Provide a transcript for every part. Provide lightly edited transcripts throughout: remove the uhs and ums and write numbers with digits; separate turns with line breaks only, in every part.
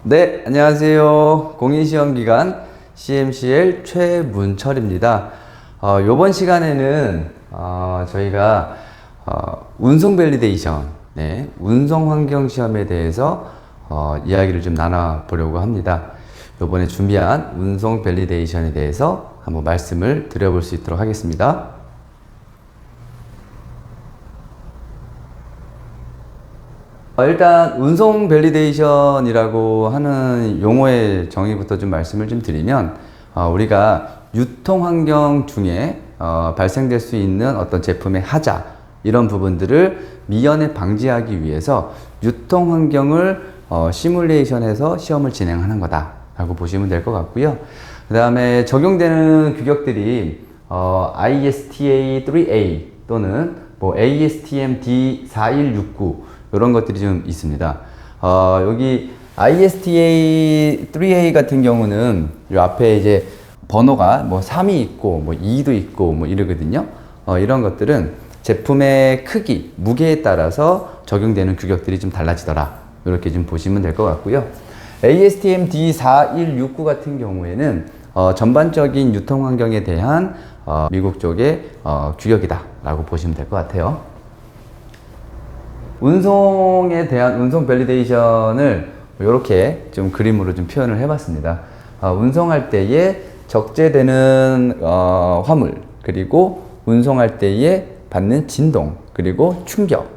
네, 안녕하세요. 공인시험기관 CMCL 최문철입니다. 이번 시간에는 저희가 운송 밸리데이션, 운송 환경 시험에 대해서 이야기를 좀 나눠보려고 합니다. 이번에 준비한 운송 밸리데이션에 대해서 한번 말씀을 드려볼 수 있도록 하겠습니다. 일단 운송 밸리데이션이라고 하는 용어의 정의부터 좀 말씀을 좀 드리면 우리가 유통 환경 중에 발생될 수 있는 어떤 제품의 하자 이런 부분들을 미연에 방지하기 위해서 유통 환경을 시뮬레이션해서 시험을 진행하는 거다 라고 보시면 될 것 같고요. 그 다음에 적용되는 규격들이 ISTA3A 또는 뭐 ASTM D4169 이런 것들이 좀 있습니다. 여기 ISTA3A 같은 경우는 이 앞에 이제 번호가 뭐 3이 있고 뭐 2도 있고 뭐 이러거든요. 이런 것들은 제품의 크기, 무게에 따라서 적용되는 규격들이 좀 달라지더라. 이렇게 좀 보시면 될 것 같고요. ASTM D4169 같은 경우에는 전반적인 유통 환경에 대한 미국 쪽의 규격이다 라고 보시면 될 것 같아요. 운송에 대한 운송 밸리데이션을 이렇게 좀 그림으로 좀 표현을 해봤습니다. 운송할 때에 적재되는 화물, 그리고 운송할 때에 받는 진동, 그리고 충격,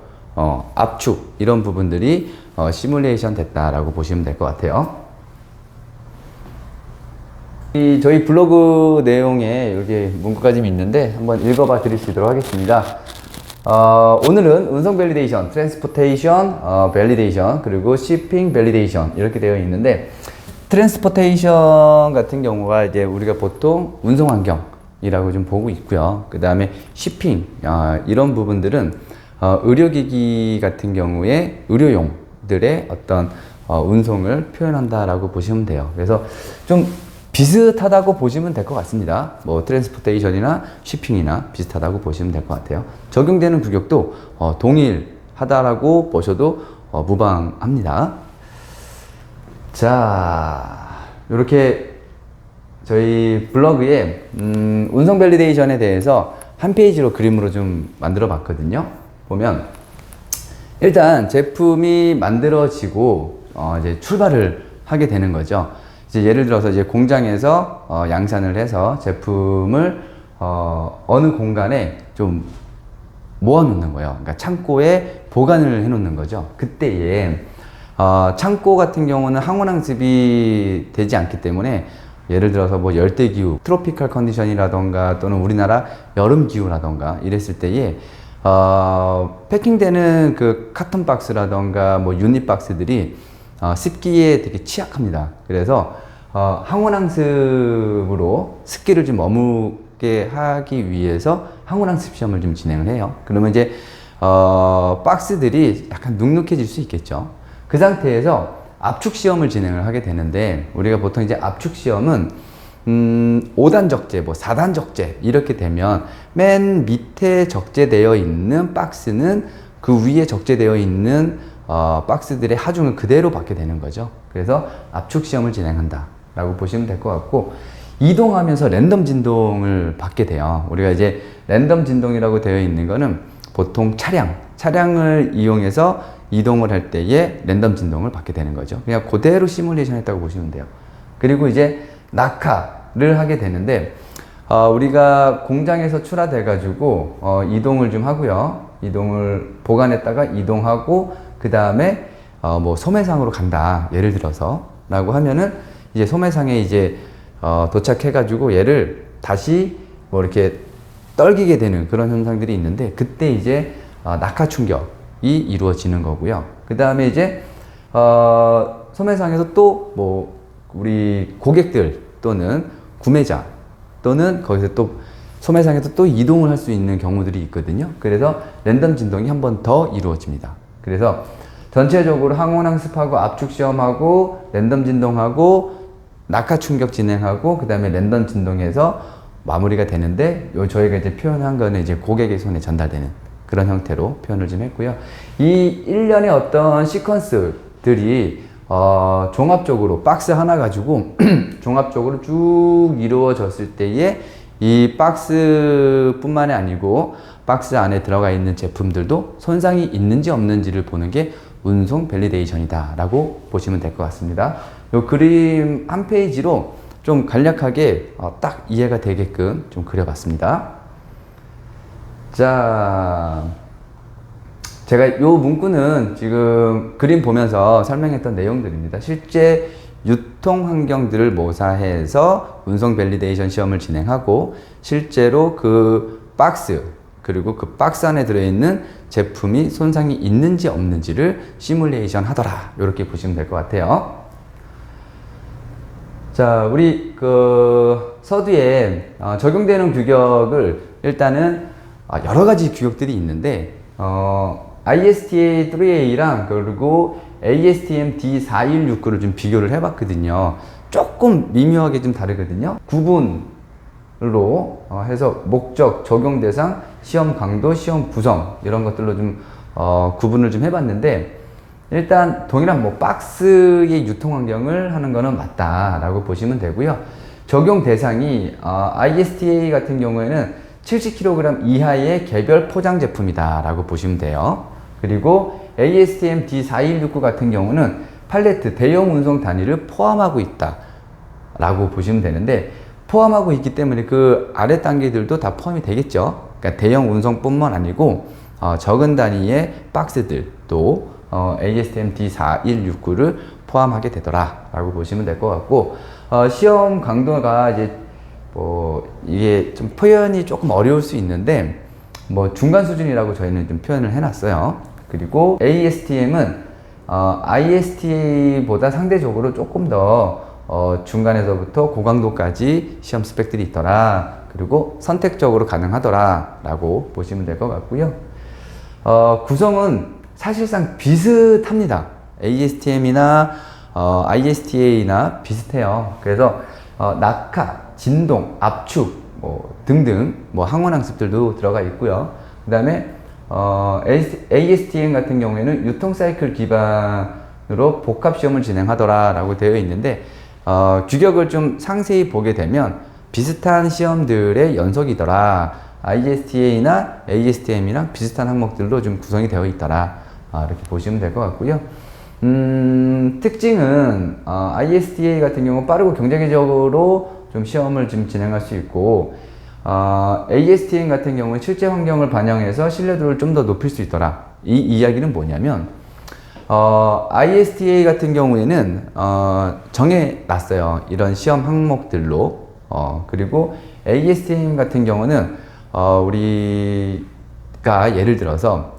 압축 이런 부분들이 시뮬레이션 됐다라고 보시면 될 것 같아요. 저희 블로그 내용에 여기 문구가 좀 있는데 한번 읽어봐 드릴 수 있도록 하겠습니다. 오늘은 운송 밸리데이션, 트랜스포테이션 밸리데이션, 그리고 shipping 밸리데이션 이렇게 되어 있는데, 트랜스포테이션 같은 경우가 이제 우리가 보통 운송 환경이라고 좀 보고 있고요. 그 다음에 shipping 이런 부분들은 의료기기 같은 경우에 의료용들의 어떤 운송을 표현한다라고 보시면 돼요. 그래서 좀 비슷하다고 보시면 될 것 같습니다. 뭐 트랜스포테이션이나 쉬핑이나 비슷하다고 보시면 될 것 같아요. 적용되는 규격도 동일하다라고 보셔도 무방합니다. 자, 이렇게 저희 블로그에 운송 밸리데이션에 대해서 한 페이지로 그림으로 좀 만들어 봤거든요. 보면 일단 제품이 만들어지고 이제 출발을 하게 되는 거죠. 이제 예를 들어서 이제 공장에서 양산을 해서 제품을 어느 공간에 좀 모아 놓는 거예요. 그러니까 창고에 보관을 해 놓는 거죠. 그때에 창고 같은 경우는 항온항습이 되지 않기 때문에 예를 들어서 뭐 열대기후, 트로피컬 컨디션이라던가 또는 우리나라 여름기후라던가 이랬을 때에 패킹되는 그 카톤 박스라던가 뭐 유닛 박스들이 습기에 되게 취약합니다. 그래서 항온항습으로 습기를 좀 머무게 하기 위해서 항온항습 시험을 좀 진행을 해요. 그러면 이제 박스들이 약간 눅눅해질 수 있겠죠. 그 상태에서 압축 시험을 진행을 하게 되는데, 우리가 보통 이제 압축 시험은 5단 적재, 뭐 4단 적재 이렇게 되면 맨 밑에 적재되어 있는 박스는 그 위에 적재되어 있는 박스들의 하중을 그대로 받게 되는 거죠. 그래서 압축 시험을 진행한다 라고 보시면 될 것 같고, 이동하면서 랜덤 진동을 받게 돼요. 우리가 이제 랜덤 진동이라고 되어 있는 거는 보통 차량을 이용해서 이동을 할 때에 랜덤 진동을 받게 되는 거죠. 그냥 그대로 시뮬레이션 했다고 보시면 돼요. 그리고 이제 낙하를 하게 되는데, 우리가 공장에서 출하돼 가지고 이동을 좀 하고요. 이동을 보관했다가 이동하고 그 다음에 뭐 소매상으로 간다, 예를 들어서 라고 하면은 이제 소매상에 이제 도착해 가지고 얘를 다시 뭐 이렇게 떨기게 되는 그런 현상들이 있는데, 그때 이제 낙하 충격이 이루어지는 거고요. 그 다음에 이제 소매상에서 또 뭐 우리 고객들 또는 구매자 또는 거기서 또 소매상에서 또 이동을 할 수 있는 경우들이 있거든요. 그래서 랜덤 진동이 한 번 더 이루어집니다. 그래서 전체적으로 항온항습하고 압축 시험하고 랜덤 진동하고 낙하 충격 진행하고 그 다음에 랜덤 진동해서 마무리가 되는데, 저희가 이제 표현한 거는 이제 고객의 손에 전달되는 그런 형태로 표현을 좀 했고요. 이 일련의 어떤 시퀀스들이 종합적으로 박스 하나 가지고 종합적으로 쭉 이루어졌을 때에 이 박스뿐만이 아니고 박스 안에 들어가 있는 제품들도 손상이 있는지 없는지를 보는 게 운송 밸리데이션이다 라고 보시면 될 것 같습니다. 이 그림 한 페이지로 좀 간략하게 딱 이해가 되게끔 좀 그려봤습니다. 자, 제가 이 문구는 지금 그림 보면서 설명했던 내용들입니다. 실제 유통 환경들을 모사해서 운송 밸리데이션 시험을 진행하고 실제로 그 박스 그리고 그 박스 안에 들어있는 제품이 손상이 있는지 없는지를 시뮬레이션 하더라, 이렇게 보시면 될 것 같아요. 자, 우리 그 서두에 적용되는 규격을 일단은 여러 가지 규격들이 있는데 ISTA 3A랑 그리고 ASTM D4169를 좀 비교를 해봤거든요. 조금 미묘하게 좀 다르거든요. 구분으로 해서 목적, 적용 대상, 시험 강도, 시험 구성 이런 것들로 좀 구분을 좀 해봤는데, 일단 동일한 뭐 박스의 유통 환경을 하는 거는 맞다라고 보시면 되고요. 적용 대상이 ISTA 같은 경우에는 70kg 이하의 개별 포장 제품이다 라고 보시면 돼요. 그리고 ASTM D4169 같은 경우는 팔레트 대형 운송 단위를 포함하고 있다 라고 보시면 되는데, 포함하고 있기 때문에 그 아래 단계들도 다 포함이 되겠죠. 그러니까 대형 운송뿐만 아니고 적은 단위의 박스들도 ASTM D4169를 포함하게 되더라 라고 보시면 될 것 같고, 시험 강도가 이제 이게 좀 표현이 조금 어려울 수 있는데 중간 수준이라고 저희는 좀 표현을 해놨어요. 그리고 ASTM은 ISTA보다 상대적으로 조금 더 중간에서부터 고강도까지 시험 스펙들이 있더라, 그리고 선택적으로 가능하더라 라고 보시면 될 것 같고요. 구성은 사실상 비슷합니다. ASTM이나 ISTA나 비슷해요. 그래서 낙하, 진동, 압축 등등 항원 학습들도 들어가 있고요. 그 다음에 ASTM 같은 경우에는 유통 사이클 기반으로 복합 시험을 진행하더라 라고 되어 있는데, 규격을 좀 상세히 보게 되면 비슷한 시험들의 연속이더라, ISTA나 ASTM이랑 비슷한 항목들로 좀 구성이 되어 있더라, 이렇게 보시면 될 것 같고요. 특징은 ISTA 같은 경우 빠르고 경제적으로 좀 시험을 좀 진행할 수 있고, ASTM 같은 경우는 실제 환경을 반영해서 신뢰도를 좀 더 높일 수 있더라. 이 이야기는 뭐냐면 ISTA 같은 경우에는 정해놨어요. 이런 시험 항목들로. 그리고 ASTM 같은 경우는 우리가 예를 들어서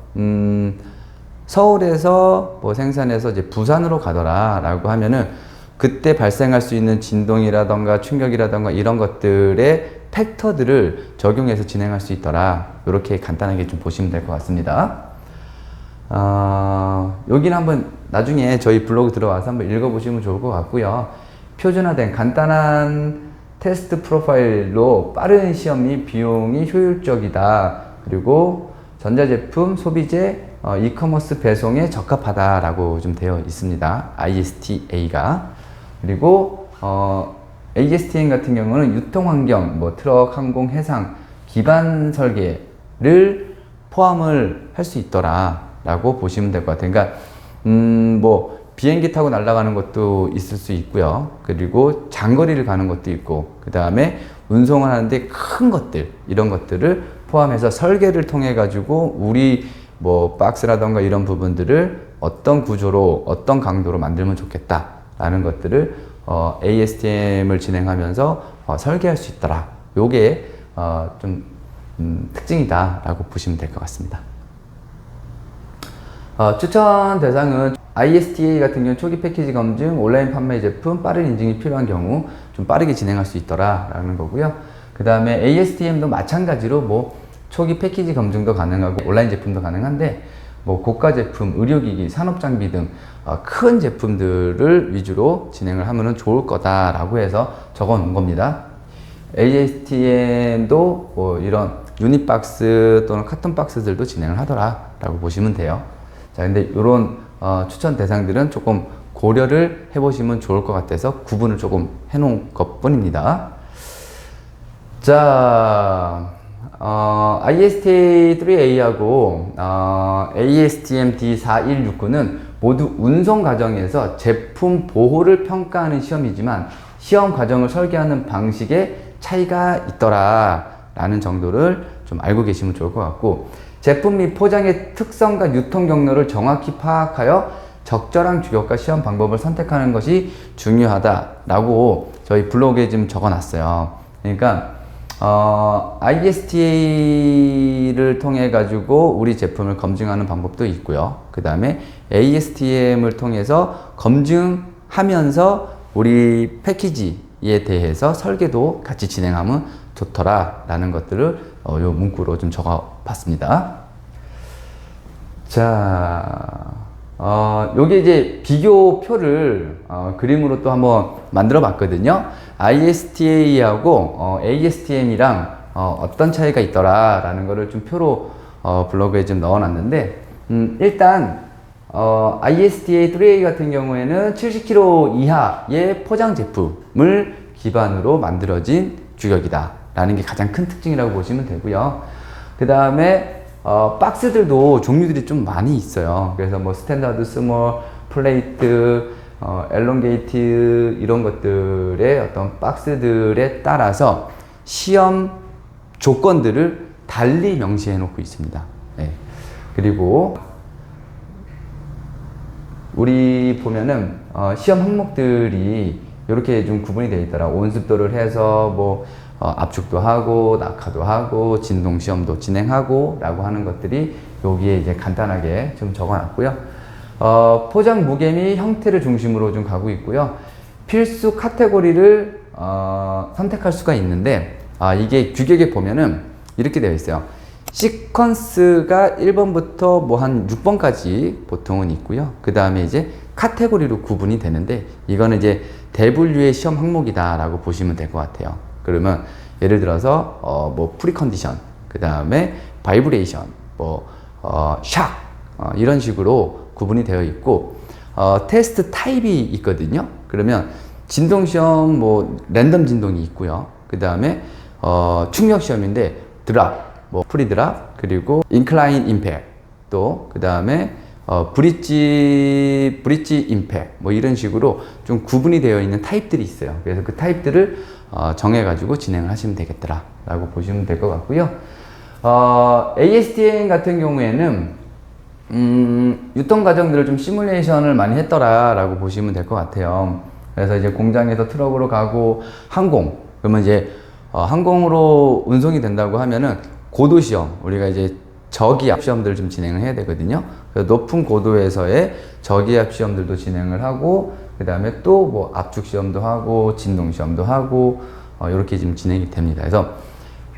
서울에서 생산해서 이제 부산으로 가더라 라고 하면은 그때 발생할 수 있는 진동이라던가 충격이라던가 이런 것들의 팩터들을 적용해서 진행할 수 있더라, 이렇게 간단하게 좀 보시면 될 것 같습니다. 여기는 한번 나중에 저희 블로그 들어와서 한번 읽어보시면 좋을 것 같고요. 표준화된 간단한 테스트 프로파일로 빠른 시험 및 비용이 효율적이다, 그리고 전자제품, 소비재, 이커머스 배송에 적합하다라고 좀 되어 있습니다. ISTA가. 그리고 ASTM 같은 경우는 유통환경, 트럭, 항공, 해상, 기반 설계를 포함을 할 수 있더라 라고 보시면 될 것 같아요. 그러니까 비행기 타고 날아가는 것도 있을 수 있고요. 그리고 장거리를 가는 것도 있고, 그 다음에 운송을 하는데 큰 것들, 이런 것들을 포함해서 설계를 통해 가지고 우리 박스라던가 이런 부분들을 어떤 구조로 어떤 강도로 만들면 좋겠다 라는 것들을 ASTM을 진행하면서 설계할 수 있더라. 요게 좀 특징이다 라고 보시면 될 것 같습니다. 추천 대상은 ISTA 같은 경우 초기 패키지 검증, 온라인 판매 제품, 빠른 인증이 필요한 경우 좀 빠르게 진행할 수 있더라 라는 거고요. 그 다음에 ASTM도 마찬가지로 초기 패키지 검증도 가능하고 온라인 제품도 가능한데, 고가 제품, 의료기기, 산업장비 등 큰 제품들을 위주로 진행을 하면 좋을 거다라고 해서 적어 놓은 겁니다. ASTM도 이런 유닛박스 또는 카톤박스들도 진행을 하더라 라고 보시면 돼요. 자, 근데 이런 추천 대상들은 조금 고려를 해보시면 좋을 것 같아서 구분을 조금 해놓은 것 뿐입니다. 자, ISTA3A하고 ASTM D4169는 모두 운송 과정에서 제품 보호를 평가하는 시험이지만 시험 과정을 설계하는 방식에 차이가 있더라 라는 정도를 좀 알고 계시면 좋을 것 같고, 제품 및 포장의 특성과 유통 경로를 정확히 파악하여 적절한 규격과 시험 방법을 선택하는 것이 중요하다라고 저희 블로그에 좀 적어놨어요. 그러니까 ISTA를 통해 가지고 우리 제품을 검증하는 방법도 있고요. 그 다음에 ASTM을 통해서 검증하면서 우리 패키지에 대해서 설계도 같이 진행하면 좋더라 라는 것들을 요 문구로 좀 적어 봤습니다. 자, 요게 이제 비교표를 그림으로 또 한번 만들어 봤거든요. ISTA하고 ASTM이랑 어떤 차이가 있더라 라는 거를 좀 표로 블로그에 좀 넣어 놨는데, 일단 ISTA3A 같은 경우에는 70kg 이하의 포장 제품을 기반으로 만들어진 규격이다 라는 게 가장 큰 특징이라고 보시면 되고요. 그 다음에 박스들도 종류들이 좀 많이 있어요. 그래서 뭐 스탠다드, 스몰, 플레이트, 엘롱게이트 이런 것들의 어떤 박스들에 따라서 시험 조건들을 달리 명시해 놓고 있습니다. 네. 그리고 우리 보면은 시험 항목들이 이렇게 좀 구분이 되어 있더라. 온습도를 해서 뭐 압축도 하고 낙하도 하고 진동 시험도 진행하고 라고 하는 것들이 여기에 이제 간단하게 좀 적어 놨고요. 포장 무게 및 형태를 중심으로 좀 가고 있고요. 필수 카테고리를 선택할 수가 있는데, 이게 규격에 보면은 이렇게 되어 있어요. 시퀀스가 1번부터 뭐 한 6번까지 보통은 있고요. 그 다음에 이제 카테고리로 구분이 되는데, 이거는 이제 대분류의 시험 항목이다 라고 보시면 될 것 같아요. 그러면 예를 들어서 뭐 프리컨디션, 그 다음에 바이브레이션, 뭐 샥 이런 식으로 구분이 되어 있고, 테스트 타입이 있거든요. 그러면 진동 시험 뭐 랜덤 진동이 있고요. 그 다음에 충격 시험인데 드랍, 뭐 프리 드랍, 그리고 인클라인 임팩, 또 그 다음에 브릿지 임팩, 뭐 이런 식으로 좀 구분이 되어 있는 타입들이 있어요. 그래서 그 타입들을 정해가지고 진행을 하시면 되겠더라 라고 보시면 될 것 같고요. ASTM 같은 경우에는 유통 과정들을 좀 시뮬레이션을 많이 했더라 라고 보시면 될 것 같아요. 그래서 이제 공장에서 트럭으로 가고 항공, 그러면 이제 항공으로 운송이 된다고 하면은 고도 시험, 우리가 이제 저기압 시험들을 좀 진행을 해야 되거든요. 그래서 높은 고도에서의 저기압 시험들도 진행을 하고, 그 다음에 또 뭐 압축 시험도 하고 진동 시험도 하고 이렇게 지금 진행이 됩니다. 그래서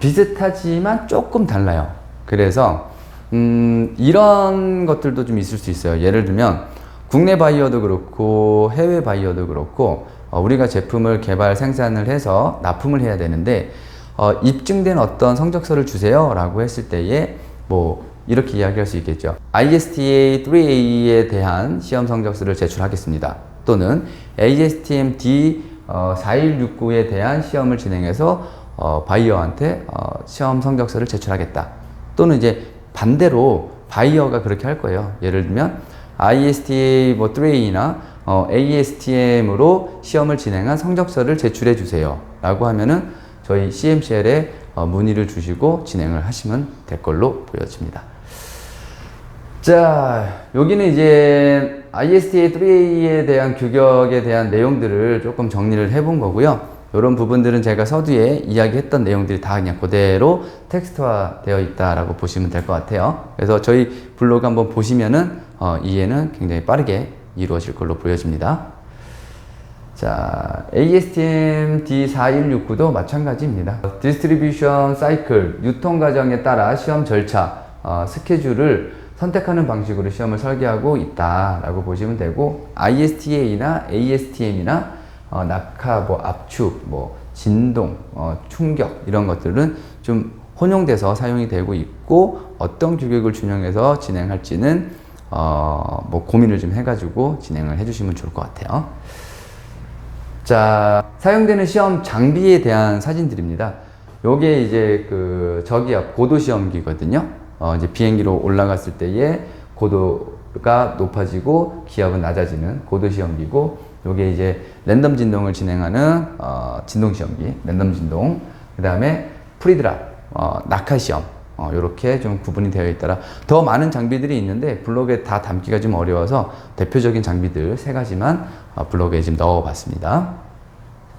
비슷하지만 조금 달라요. 그래서 이런 것들도 좀 있을 수 있어요. 예를 들면 국내 바이어도 그렇고 해외 바이어도 그렇고 우리가 제품을 개발 생산을 해서 납품을 해야 되는데 입증된 어떤 성적서를 주세요 라고 했을 때에 뭐 이렇게 이야기할 수 있겠죠. ISTA3A에 대한 시험 성적서를 제출하겠습니다. 또는 ASTM D4169에 대한 시험을 진행해서 바이어한테 시험 성적서를 제출하겠다. 또는 이제 반대로 바이어가 그렇게 할 거예요. 예를 들면 ISTA 뭐 3A나 ASTM으로 시험을 진행한 성적서를 제출해 주세요 라고 하면은 저희 CMCL에 문의를 주시고 진행을 하시면 될 걸로 보여집니다. 자, 여기는 이제 ISTA3A에 대한 규격에 대한 내용들을 조금 정리를 해본 거고요. 이런 부분들은 제가 서두에 이야기했던 내용들이 다 그냥 그대로 텍스트화 되어 있다라고 보시면 될 것 같아요. 그래서 저희 블로그 한번 보시면은 이해는 굉장히 빠르게 이루어질 걸로 보여집니다. 자, ASTM D4169도 마찬가지입니다. 디스트리뷰션 사이클, 유통 과정에 따라 시험 절차, 스케줄을 선택하는 방식으로 시험을 설계하고 있다라고 보시면 되고, ISTA나 ASTM이나 낙하, 뭐 압축, 뭐 진동, 충격 이런 것들은 좀 혼용돼서 사용이 되고 있고, 어떤 규격을 준용해서 진행할지는 뭐 고민을 좀 해가지고 진행을 해주시면 좋을 것 같아요. 자, 사용되는 시험 장비에 대한 사진들입니다. 요게 이제 그 저기압 고도 시험기거든요. 이제 비행기로 올라갔을 때에 고도가 높아지고 기압은 낮아지는 고도 시험기고, 요게 이제 랜덤 진동을 진행하는 진동 시험기, 랜덤 진동. 그 다음에 프리드랍, 낙하 시험. 이렇게 좀 구분이 되어 있더라. 더 많은 장비들이 있는데 블로그에 다 담기가 좀 어려워서 대표적인 장비들 3가지만 블로그에 지금 넣어봤습니다.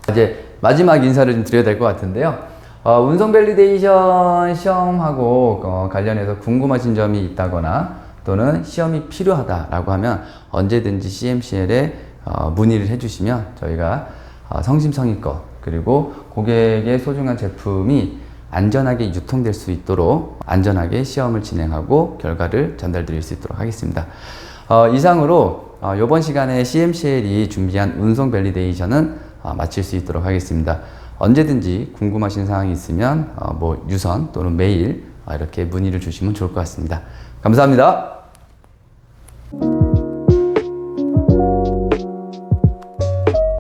이제 마지막 인사를 좀 드려야 될 것 같은데요. 운송 밸리데이션 시험하고 관련해서 궁금하신 점이 있다거나 또는 시험이 필요하다라고 하면 언제든지 CMCL에 문의를 해주시면 저희가 성심성의껏 그리고 고객의 소중한 제품이 안전하게 유통될 수 있도록 안전하게 시험을 진행하고 결과를 전달드릴 수 있도록 하겠습니다. 이상으로 이번 시간에 CMCL이 준비한 운송 밸리데이션은 마칠 수 있도록 하겠습니다. 언제든지 궁금하신 사항이 있으면 뭐 유선 또는 메일 이렇게 문의를 주시면 좋을 것 같습니다. 감사합니다.